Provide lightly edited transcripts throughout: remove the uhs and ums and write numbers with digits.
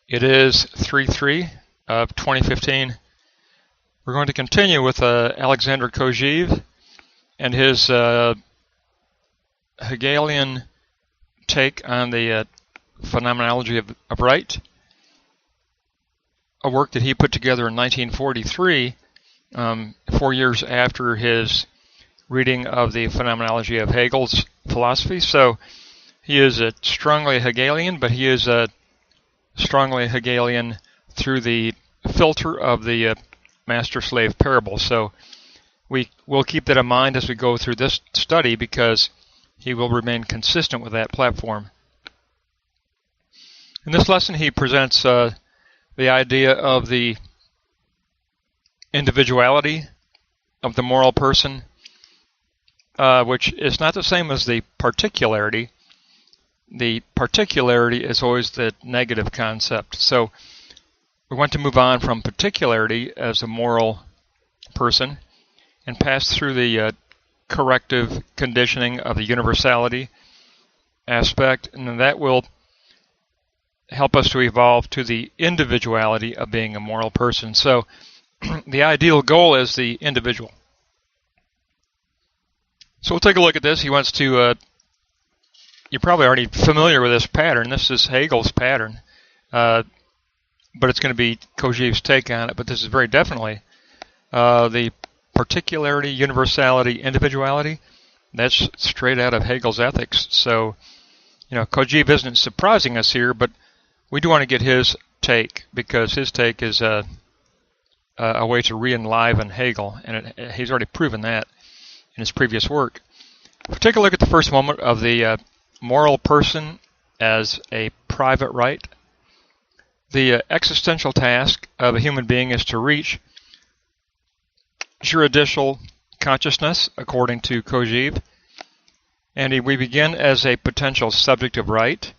It is 3/3 of 2015. We're going to continue with Alexander Kojeve and his Hegelian take on the phenomenology of right, a work that he put together in 1943, 4 years after his reading of the phenomenology of Hegel's philosophy. So he is a strongly Hegelian, but he is a strongly Hegelian through the filter of the master-slave parable. So we will keep that in mind as we go through this study, because he will remain consistent with that platform. In this lesson, he presents the idea of the individuality of the moral person, which is not the same as the particularity. The particularity is always the negative concept. So we want to move on from particularity as a moral person and pass through the corrective conditioning of the universality aspect, and then that will help us to evolve to the individuality of being a moral person. So the ideal goal is the individual. So we'll take a look at this. He wants to, you're probably already familiar with this pattern. This is Hegel's pattern, but it's going to be Kojeve's take on it. But this is very definitely the particularity, universality, individuality. That's straight out of Hegel's ethics. So, Kojeve isn't surprising us here, but we do want to get his take, because his take is a way to re-enliven Hegel, and he's already proven that in his previous work. If we take a look at the first moment of the moral person as a private right, the existential task of a human being is to reach juridical consciousness, according to Kojeve, and we begin as a potential subject of right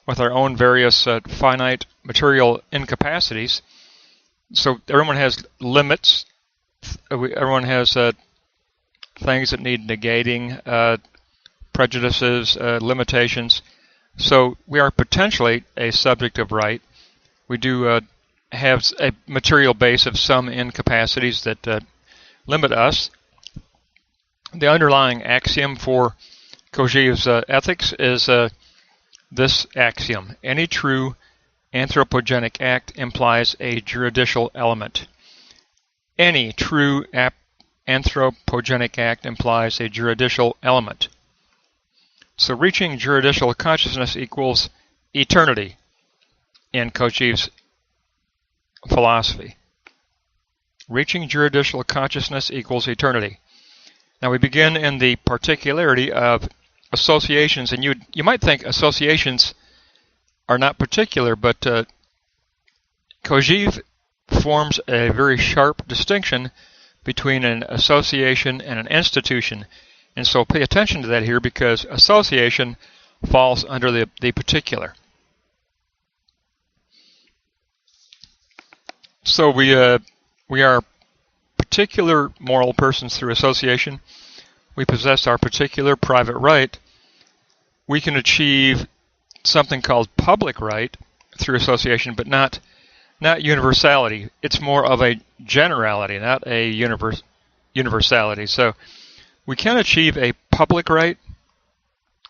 with our own various finite material incapacities. So everyone has limits. Everyone has things that need negating, prejudices, limitations. So we are potentially a subject of right. We do have a material base of some incapacities that limit us. The underlying axiom for Kojeve's ethics is this axiom: any true anthropogenic act implies a juridical element. Any true anthropogenic act implies a juridical element. So reaching juridical consciousness equals eternity in Kojeve's philosophy. Reaching juridical consciousness equals eternity. Now we begin in the particularity of associations, and you might think associations are not particular, but Kojeve forms a very sharp distinction between an association and an institution. And so pay attention to that here, because association falls under the particular. So we are particular moral persons through association. We possess our particular private right. We can achieve something called public right through association, but not universality. It's more of a generality, not a universality. So we can achieve a public right,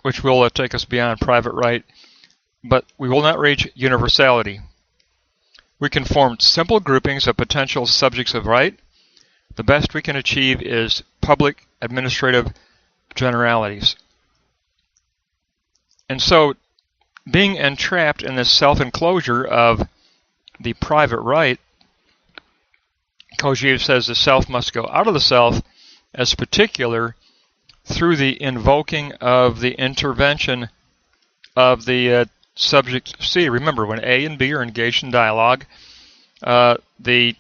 which will take us beyond private right, but we will not reach universality. We can form simple groupings of potential subjects of right. The best we can achieve is public administrative generalities. And so, being entrapped in this self-enclosure of the private right, Kojeve says the self must go out of the self as particular through the invoking of the intervention of the subject C. Remember, when A and B are engaged in dialogue, the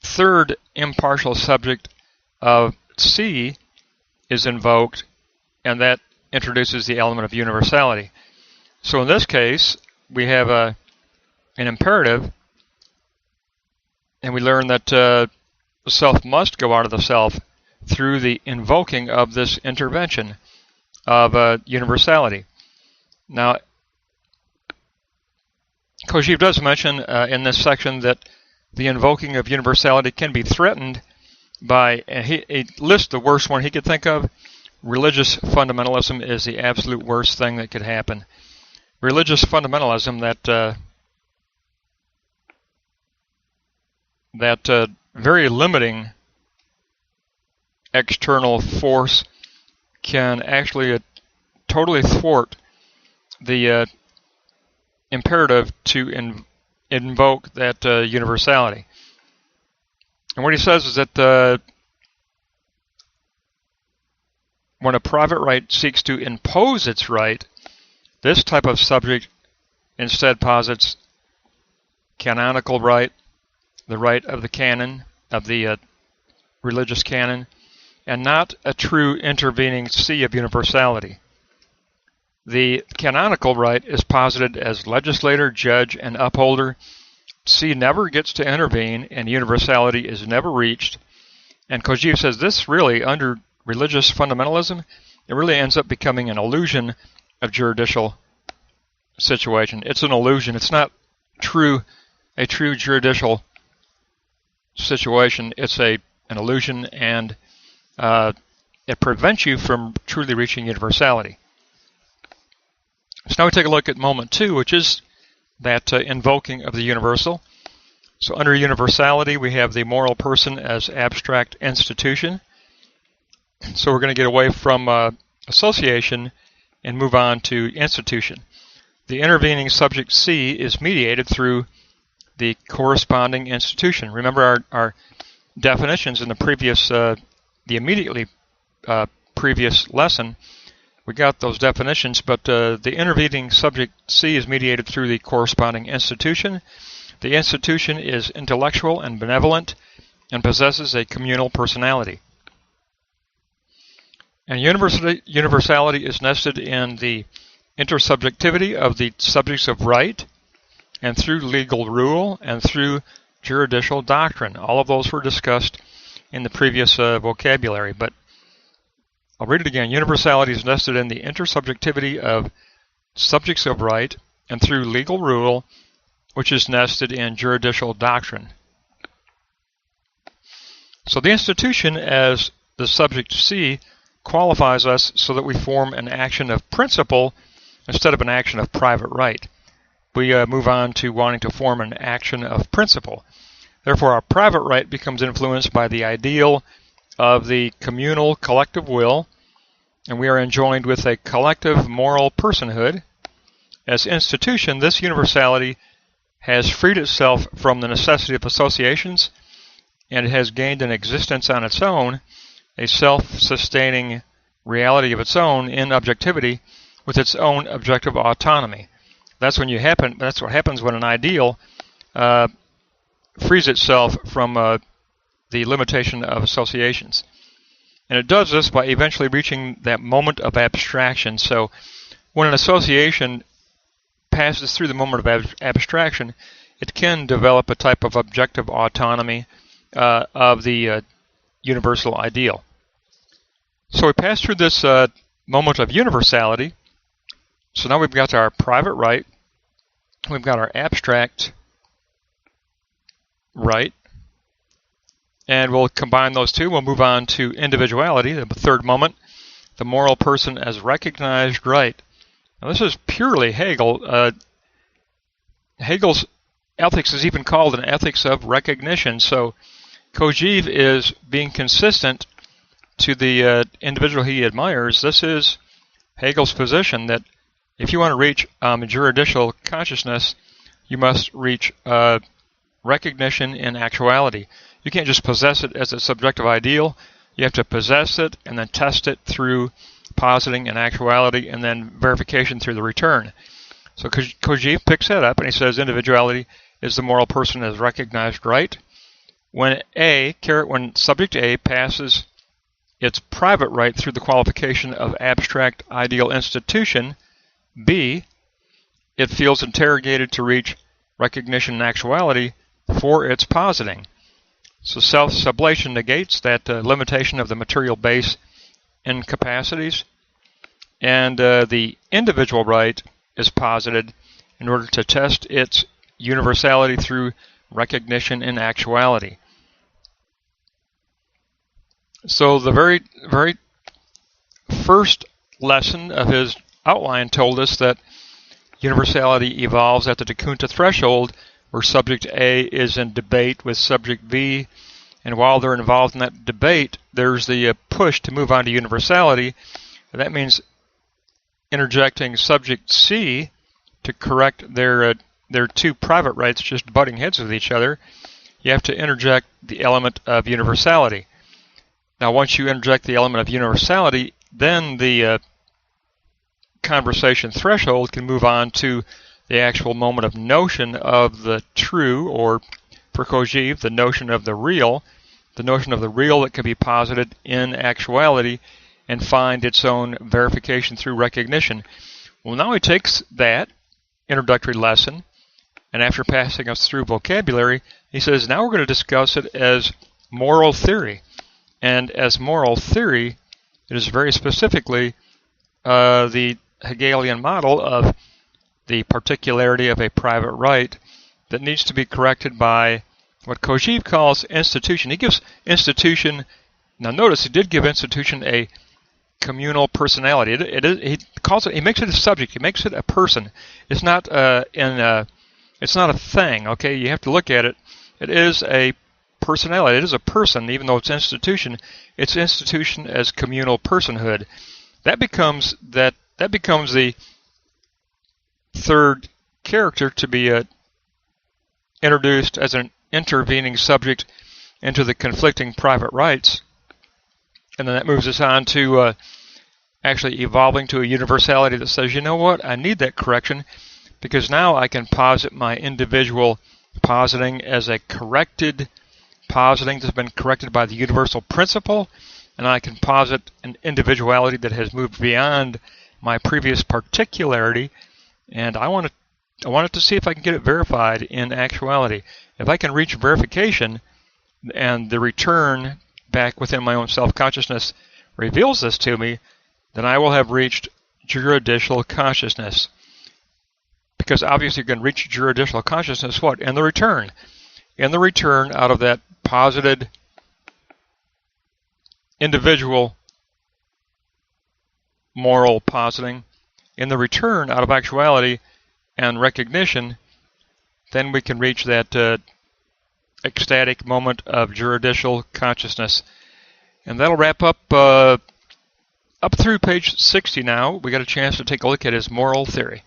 third impartial subject of C is invoked, and that introduces the element of universality. So in this case, we have an imperative, and we learn that the self must go out of the self through the invoking of this intervention of universality. Now, Kojeve does mention in this section that the invoking of universality can be threatened by, he lists the worst one he could think of. Religious fundamentalism is the absolute worst thing that could happen. Religious fundamentalism, that very limiting external force, can actually totally thwart the imperative to invoke that universality. And what he says is that when a private right seeks to impose its right, this type of subject instead posits canonical right, the right of the canon, of the religious canon, and not a true intervening sea of universality. The canonical right is posited as legislator, judge, and upholder. C never gets to intervene, and universality is never reached. And Kojeve says this really, under religious fundamentalism, it really ends up becoming an illusion of juridical situation. It's an illusion. It's not a true juridical situation. It's an illusion, and it prevents you from truly reaching universality. So now we take a look at moment 2, which is that invoking of the universal. So under universality, we have the moral person as abstract institution. So we're going to get away from association and move on to institution. The intervening subject C is mediated through the corresponding institution. Remember our definitions in the previous, the immediately previous lesson. We got those definitions, but the intervening subject C is mediated through the corresponding institution. The institution is intellectual and benevolent and possesses a communal personality. And universality is nested in the intersubjectivity of the subjects of right, and through legal rule, and through juridical doctrine. All of those were discussed in the previous vocabulary, but I'll read it again. Universality is nested in the intersubjectivity of subjects of right, and through legal rule, which is nested in juridical doctrine. So the institution as the subject C qualifies us so that we form an action of principle instead of an action of private right. We move on to wanting to form an action of principle. Therefore, our private right becomes influenced by the ideal of the communal collective will, and we are enjoined with a collective moral personhood. As institution, this universality has freed itself from the necessity of associations, and it has gained an existence on its own, a self-sustaining reality of its own in objectivity with its own objective autonomy. That's what happens when an ideal frees itself from the limitation of associations. And it does this by eventually reaching that moment of abstraction. So when an association passes through the moment of abstraction, it can develop a type of objective autonomy of the universal ideal. So we pass through this moment of universality. So now we've got our private right, we've got our abstract right, and we'll combine those two. We'll move on to individuality, the third moment, the moral person as recognized right. Now this is purely Hegel. Hegel's ethics is even called an ethics of recognition. So Kojeve is being consistent to the individual he admires. This is Hegel's position that if you want to reach juridical consciousness, you must reach recognition in actuality. You can't just possess it as a subjective ideal. You have to possess it and then test it through positing and actuality and then verification through the return. So Kojeve picks that up and he says individuality is the moral person as recognized right. When subject A passes its private right through the qualification of abstract ideal institution, B, it feels interrogated to reach recognition and actuality for its positing. So self-sublation negates that limitation of the material base incapacities, and the individual right is posited in order to test its universality through recognition in actuality. So the very first lesson of his outline told us that universality evolves at the de Kunta threshold, where subject A is in debate with subject B, and while they're involved in that debate, there's the push to move on to universality. And that means interjecting subject C to correct their two private rights just butting heads with each other. You have to interject the element of universality. Now, once you interject the element of universality, then the conversation threshold can move on to the actual moment of notion of the true, or for Kojeve, the notion of the real that can be posited in actuality and find its own verification through recognition. Well, now he takes that introductory lesson, and after passing us through vocabulary, he says, now we're going to discuss it as moral theory. And as moral theory, it is very specifically the Hegelian model of the particularity of a private right that needs to be corrected by what Kojeve calls institution. He gives institution, now notice he did give institution a communal personality. He makes it a subject. He makes it a person. It's not it's not a thing. Okay, you have to look at it. It is a personality. It is a person, even though it's institution. It's institution as communal personhood. That becomes the third character to be introduced as an intervening subject into the conflicting private rights. And then that moves us on to actually evolving to a universality that says, you know what, I need that correction because now I can posit my individual positing as a corrected positing that's been corrected by the universal principle, and I can posit an individuality that has moved beyond my previous particularity, and I want to see if I can get it verified in actuality. If I can reach verification and the return back within my own self-consciousness reveals this to me, then I will have reached juridical consciousness. Because obviously you can reach juridical consciousness, what? In the return. In the return out of that posited individual moral positing, in the return out of actuality and recognition, then we can reach that ecstatic moment of juridical consciousness. And that'll wrap up through page 60 now. We got a chance to take a look at his moral theory.